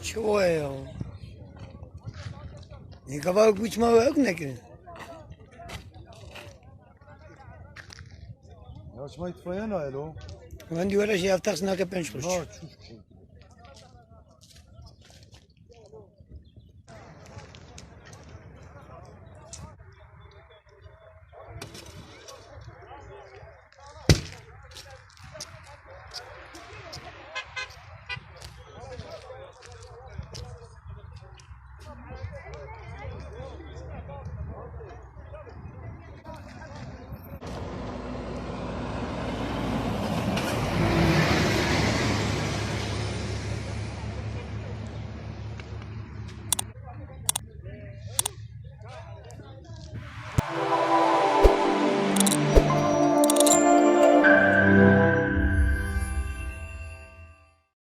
چه یا نگاه گوش ما وقت نکنه Ya açma itfaiye ne alo? من دیوارش یه هفته است نه که پنج خوش Ha çüş şey.